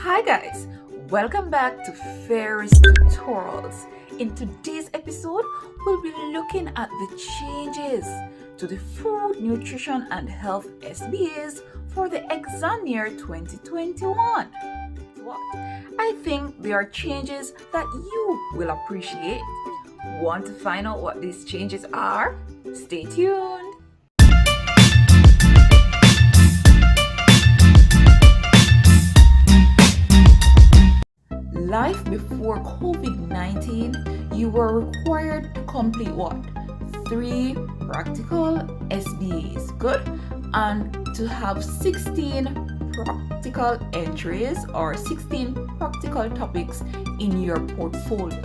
Hi guys, welcome back to Fairies Tutorials. In today's episode, we'll be looking at the changes to the Food, Nutrition and Health SBAs for the exam year 2021. What? I think there are changes that you will appreciate. Want to find out what these changes are? Stay tuned. Life before COVID-19, you were required to complete what? 3 practical SBAs, good? And to have 16 practical entries or 16 practical topics in your portfolio.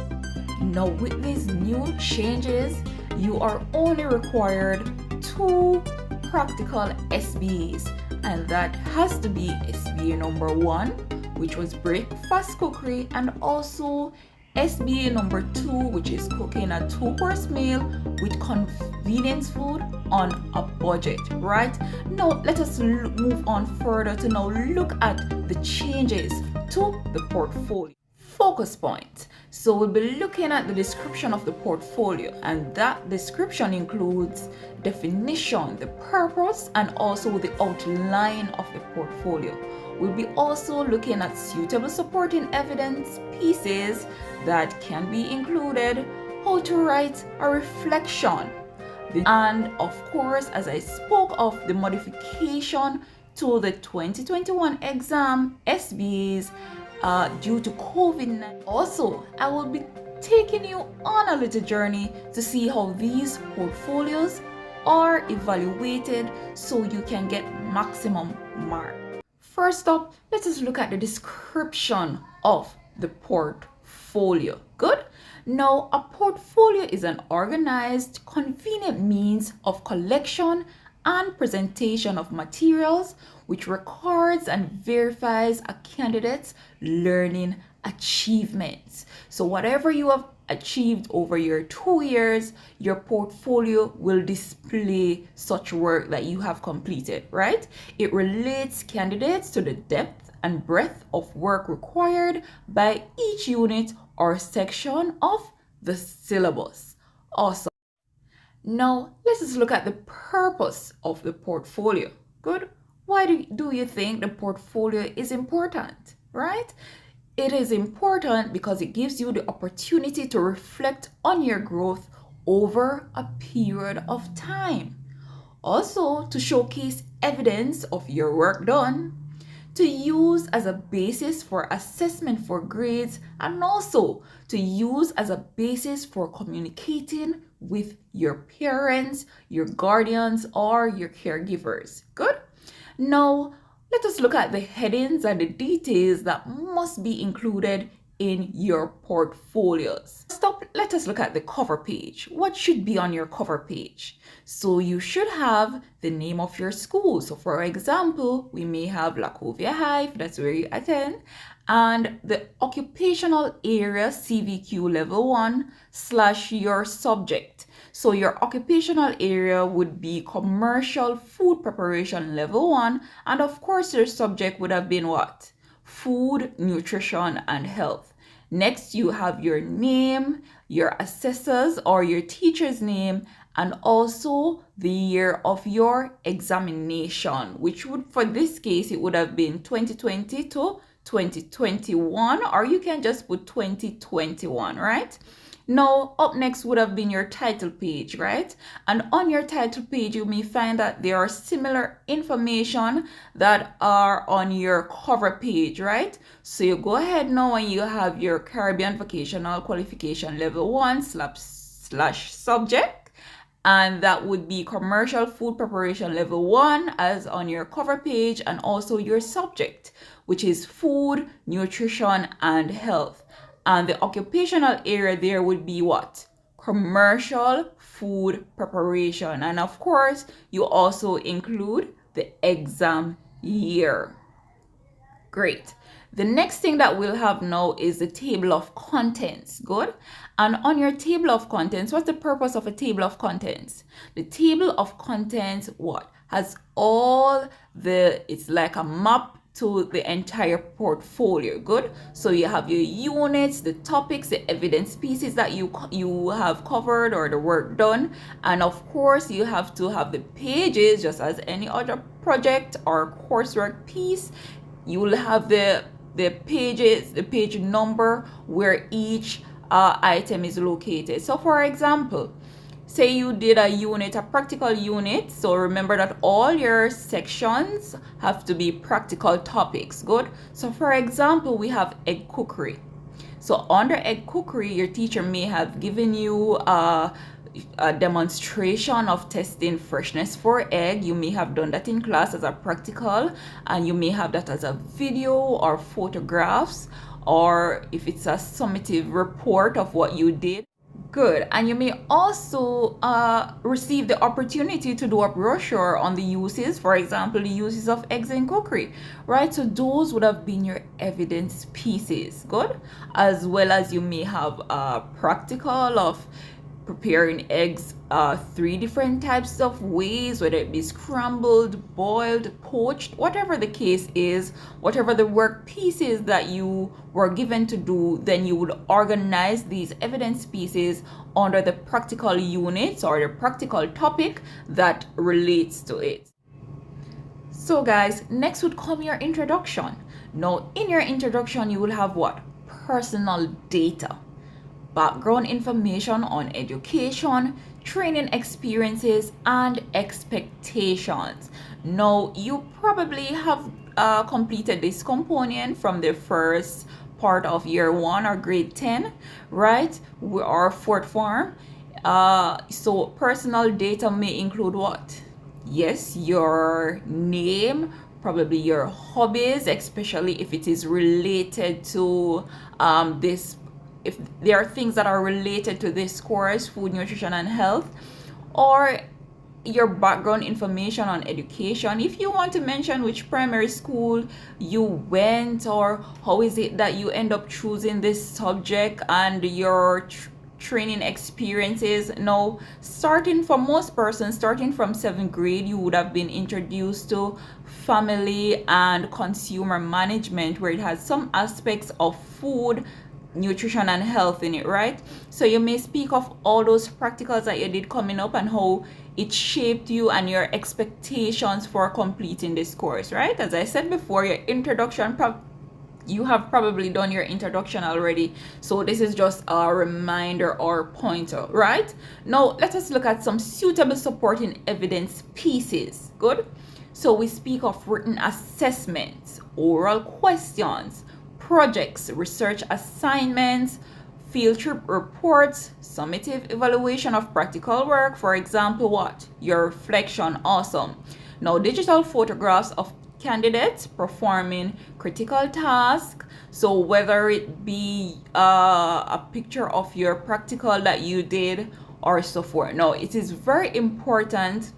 Now with these new changes, you are only required 2 practical SBAs, and that has to be SBA number 1, which was breakfast cookery, and also SBA number 2, which is cooking a 2-course meal with convenience food on a budget, right? Now let us move on further to now look at the changes to the portfolio. Focus point. So we'll be looking at the description of the portfolio, and that description includes definition, the purpose, and also the outline of the portfolio. We'll be also looking at suitable supporting evidence pieces that can be included, how to write a reflection, and of course, as I spoke of, the modification to the 2021 exam SBAs due to COVID-19. Also, I will be taking you on a little journey to see how these portfolios are evaluated so you can get maximum mark. First up, let us look at the description of the portfolio. Good? Now, a portfolio is an organized, convenient means of collection and presentation of materials which records and verifies a candidate's learning achievements. So whatever you have achieved over your 2 years, your portfolio will display such work that you have completed, right? It relates candidates to the depth and breadth of work required by each unit or section of the syllabus. Awesome. Now, let us look at the purpose of the portfolio. Good? Why do you think the portfolio is important, right? It is important because it gives you the opportunity to reflect on your growth over a period of time. Also, to showcase evidence of your work done, to use as a basis for assessment for grades, and also to use as a basis for communicating with your parents, your guardians, or your caregivers. Good? Now, let us look at the headings and the details that must be included in your portfolios. Stop. Let us look at the cover page. What should be on your cover page? So you should have the name of your school. So for example, we may have Lacovia High, that's where you attend, and the occupational area CVQ level 1 / your subject. So your occupational area would be commercial food preparation level 1, and of course your subject would have been what? Food, nutrition, and health. Next, you have your name, your assessor's or your teacher's name, and also the year of your examination, which would, for this case, it would have been 2020 to 2021, or you can just put 2021, right? Now, up next would have been your title page, right? And on your title page, you may find that there are similar information that are on your cover page, right? So you go ahead now and you have your Caribbean Vocational Qualification Level 1 / subject. And that would be commercial food preparation level 1 as on your cover page, and also your subject, which is food, nutrition, and health. And the occupational area there would be what? Commercial food preparation. And of course, you also include the exam year. Great. The next thing that we'll have now is the table of contents. Good. And on your table of contents, what's the purpose of a table of contents? The table of contents, what? Has all it's like a map to the entire portfolio. Good. So you have your units, the topics, the evidence pieces that you have covered or the work done, and of course you have to have the pages just as any other project or coursework piece. You will have the pages, the page number where each item is located. So for example, say you did a unit, a practical unit. So remember that all your sections have to be practical topics. Good. So for example, we have egg cookery. So under egg cookery, your teacher may have given you a demonstration of testing freshness for egg. You may have done that in class as a practical, and you may have that as a video or photographs, or if it's a summative report of what you did. Good. And you may also receive the opportunity to do a brochure on the uses, for example, the uses of eggs in cookery, right? So those would have been your evidence pieces. Good. As well as you may have a practical of preparing eggs 3 different types of ways, whether it be scrambled, boiled, poached, whatever the case is, whatever the work pieces that you were given to do, then you would organize these evidence pieces under the practical units or the practical topic that relates to it. So guys, next would come your introduction. Now in your introduction, you will have what? Personal data, background information on education, training experiences, and expectations. Now, you probably have completed this component from the first part of year 1 or grade 10, right? Or fourth form. So personal data may include what? Yes, your name, probably your hobbies, especially if it is related to this, if there are things that are related to this course, food, nutrition, and health, or your background information on education. If you want to mention which primary school you went, or how is it that you end up choosing this subject, and your training experiences. Now, starting for most persons, starting from 7th grade, you would have been introduced to family and consumer management, where it has some aspects of food, nutrition, and health in it, right? So you may speak of all those practicals that you did coming up and how it shaped you and your expectations for completing this course, right? As I said before, your introduction, you have probably done your introduction already, so this is just a reminder or pointer, right? Now let us look at some suitable supporting evidence pieces. Good. So we speak of written assessments, oral questions, projects, research assignments, field trip reports, summative evaluation of practical work, for example, what? Your reflection. Awesome. Now, digital photographs of candidates performing critical tasks. So whether it be a picture of your practical that you did or so forth. Now, it is very important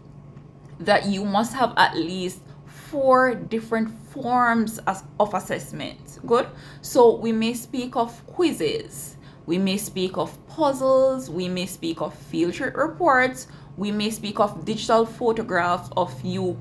that you must have at least 4 different forms of assessment. Good. So we may speak of quizzes, we may speak of puzzles, we may speak of field trip reports, we may speak of digital photographs of you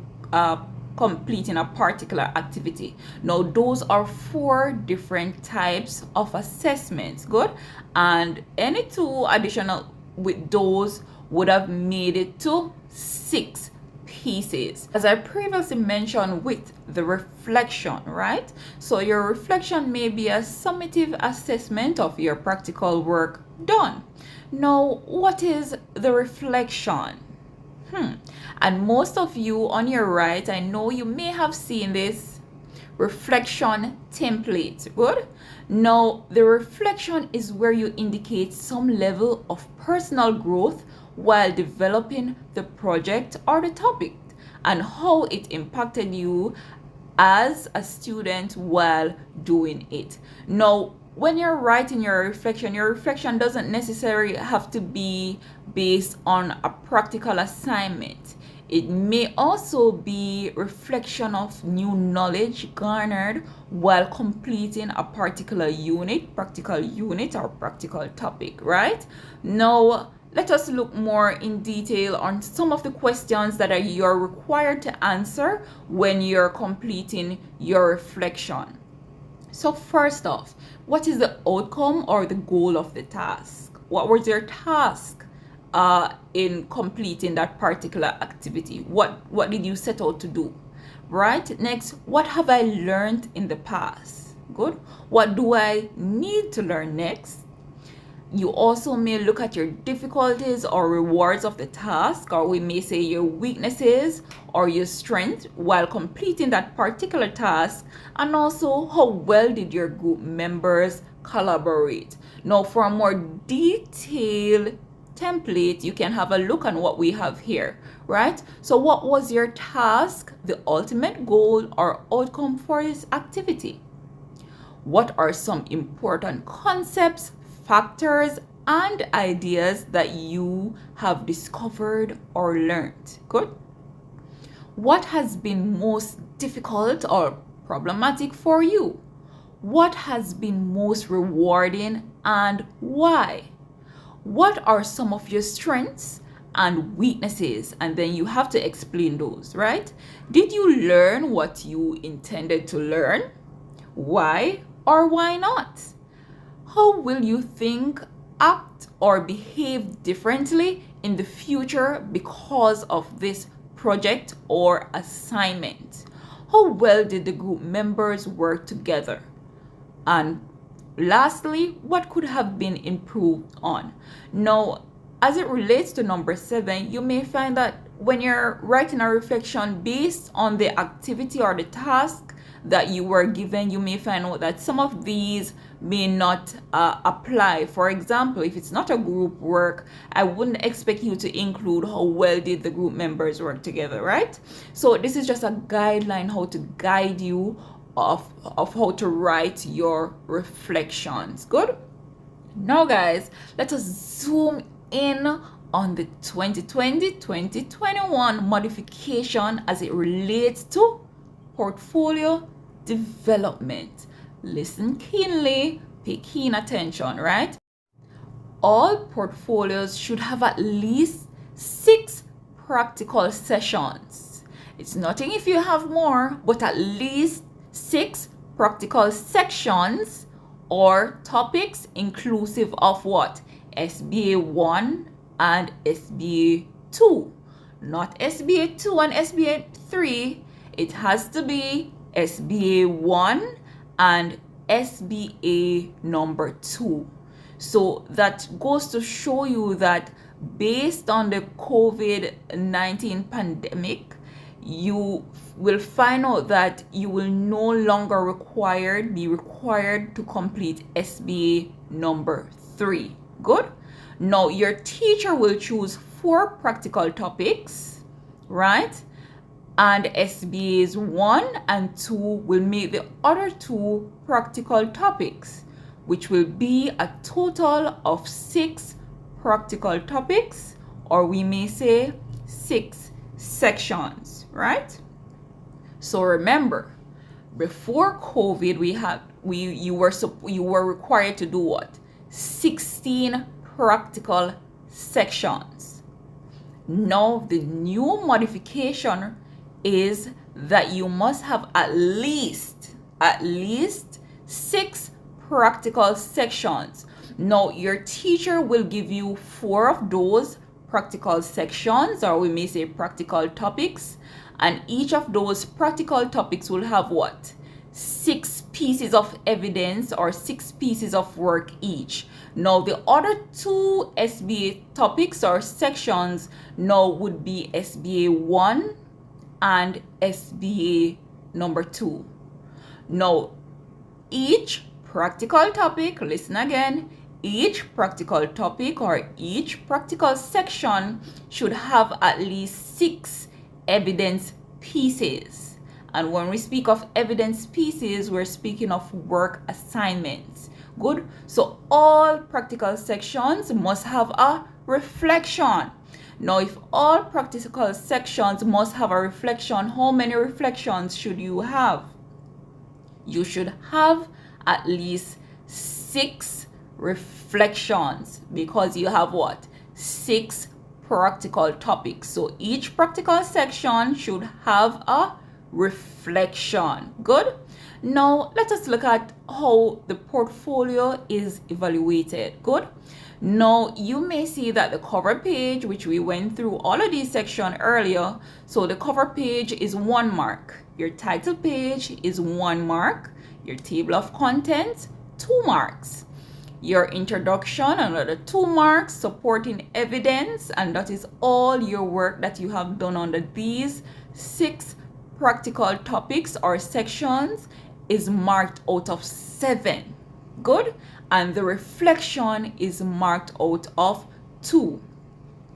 completing a particular activity. Now those are 4 different types of assessments. Good. And any 2 additional with those would have made it to 6 pieces, as I previously mentioned with the reflection, right? So your reflection may be a summative assessment of your practical work done. Now, what is the reflection? And most of you on your right, I know you may have seen this reflection template. Good. Now, the reflection is where you indicate some level of personal growth while developing the project or the topic, and how it impacted you as a student while doing it. Now, when you're writing your reflection doesn't necessarily have to be based on a practical assignment. It may also be reflection of new knowledge garnered while completing a particular unit, practical unit or practical topic, right? Now, let us look more in detail on some of the questions that you're required to answer when you're completing your reflection. So first off, what is the outcome or the goal of the task? What was your task in completing that particular activity? What did you set out to do? Right? Next, what have I learned in the past? Good. What do I need to learn next? You also may look at your difficulties or rewards of the task, or we may say your weaknesses or your strength while completing that particular task, and also how well did your group members collaborate. Now, for a more detailed template, you can have a look on what we have here, right? So what was your task, the ultimate goal or outcome for this activity? What are some important concepts, factors, and ideas that you have discovered or learned? Good. What has been most difficult or problematic for you? What has been most rewarding and why? What are some of your strengths and weaknesses? And then you have to explain those, right? Did you learn what you intended to learn? Why or why not? How will you think, act, or behave differently in the future because of this project or assignment? How well did the group members work together? And lastly, what could have been improved on? Now, as it relates to number 7, you may find that when you're writing a reflection based on the activity or the task that you were given, you may find out that some of these may not apply. For example, if it's not a group work, I wouldn't expect you to include how well did the group members work together, right? So this is just a guideline how to guide you of how to write your reflections. Good. Now guys, let us zoom in on the 2020-2021 modification as it relates to portfolio development. Listen keenly, pay keen attention, right? All portfolios should have at least 6 practical sessions. It's nothing if you have more, but at least 6 practical sections or topics inclusive of what? SBA 1 and SBA 2. Not SBA 2 and SBA 3. It has to be SBA 1 and SBA number 2. So that goes to show you that based on the COVID-19 pandemic, you will find out that you will no longer be required to complete SBA number 3. Good. Now your teacher will choose 4 practical topics, right? And SBAs 1 and 2 will make the other 2 practical topics, which will be a total of 6 practical topics, or we may say 6 sections, right? So remember, before COVID, you were required to do what? 16 practical sections. Now the new modification is that you must have at least 6 practical sections. Now your teacher will give you 4 of those practical sections, or we may say practical topics, and each of those practical topics will have what? 6 pieces of evidence or 6 pieces of work each. Now the other 2 SBA topics or sections now would be SBA 1 and SBA number 2. Now each practical topic, listen again, each practical topic or each practical section should have at least 6 evidence pieces. And when we speak of evidence pieces, we're speaking of work assignments. Good. So all practical sections must have a reflection. Now, if all practical sections must have a reflection, how many reflections should you have? You should have at least 6 reflections, because you have what? 6 practical topics. So each practical section should have a reflection. Good. Now let us look at how the portfolio is evaluated. Good. Now you may see that the cover page, which we went through all of these sections earlier, so the cover page is 1 mark, your title page is 1 mark, your table of contents 2 marks, your introduction another 2 marks, supporting evidence, and that is all your work that you have done under these 6 practical topics or sections is marked out of 7. Good. And the reflection is marked out of 2.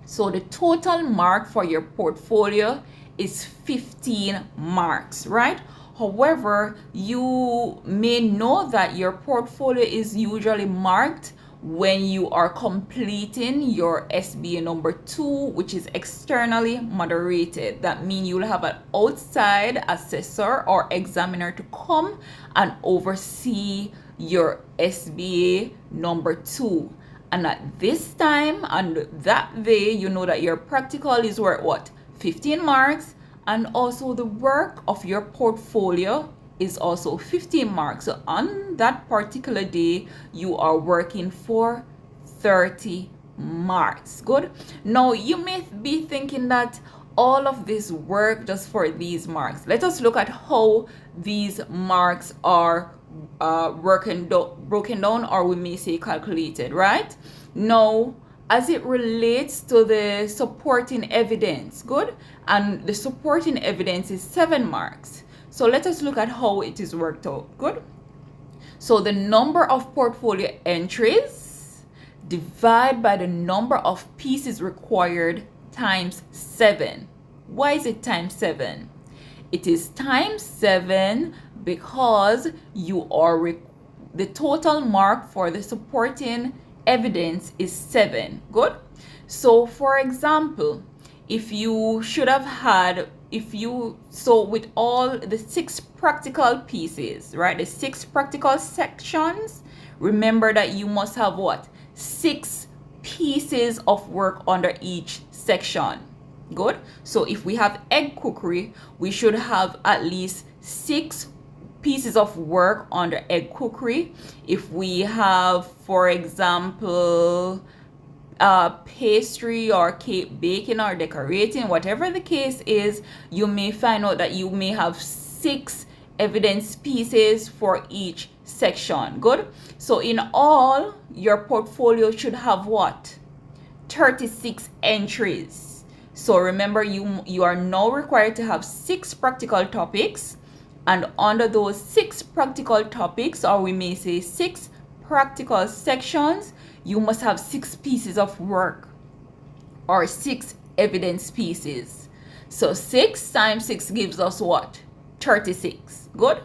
So the total mark for your portfolio is 15 marks, right? However, you may know that your portfolio is usually marked when you are completing your SBA number 2, which is externally moderated. That means you'll have an outside assessor or examiner to come and oversee your SBA number 2. And at this time and that day, you know that your practical is worth what? 15 marks, and also the work of your portfolio is also 15 marks. So on that particular day, you are working for 30 marks. Good. Now you may be thinking that all of this work just for these marks. Let us look at how these marks are broken down, or we may say calculated, right? Now, as it relates to the supporting evidence, good, and the supporting evidence is 7 marks. So let us look at how it is worked out. Good. So the number of portfolio entries divide by the number of pieces required times 7. Why is it times 7? It is times 7 because you are the total mark for the supporting evidence is 7. Good. So for example, if you should have had, so with all the 6 practical pieces, right, the 6 practical sections, remember that you must have what? 6 pieces of work under each section. Good. So if we have egg cookery, we should have at least 6 pieces of work under egg cookery. If we have, for example, pastry or cake baking or decorating, whatever the case is, you may find out that you may have 6 evidence pieces for each section. Good. So in all, your portfolio should have what? 36 entries. So remember, you are now required to have 6 practical topics, and under those 6 practical topics, or we may say 6 practical sections, you must have 6 pieces of work or 6 evidence pieces. So 6 times 6 gives us what? 36. Good.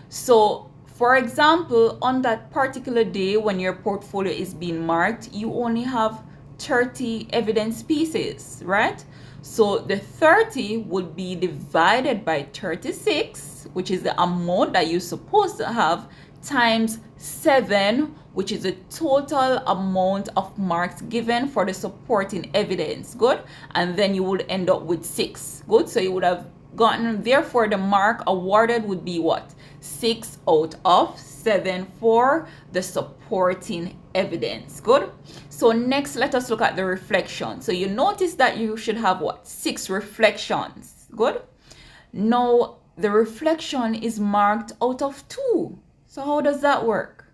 So for example, on that particular day when your portfolio is being marked, you only have 30 evidence pieces, right? So the 30 would be divided by 36, which is the amount that you're supposed to have, times 7, which is the total amount of marks given for the supporting evidence. Good. And then you would end up with 6. Good. So you would have gotten, therefore the mark awarded would be what? 6 out of 7 for the supporting evidence. Good. So next, let us look at the reflection. So you notice that you should have what? 6 reflections. Good. Now the reflection is marked out of 2. So how does that work?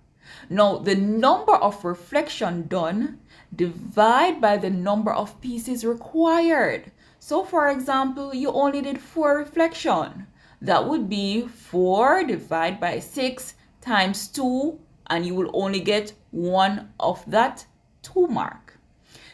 Now the number of reflection done divide by the number of pieces required. So for example, you only did 4 reflection. That would be 4 divided by 6 times 2, and you will only get 1 of that 2 mark.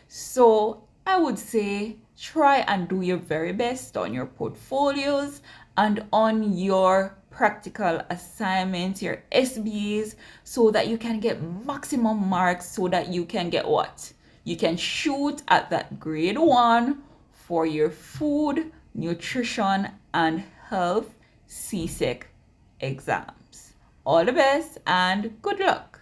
So I would say try and do your very best on your portfolios and on your practical assignments, your SBAs, so that you can get maximum marks, so that you can get what? You can shoot at that grade 1 for your food, nutrition, and health CSEC exams. All the best and good luck.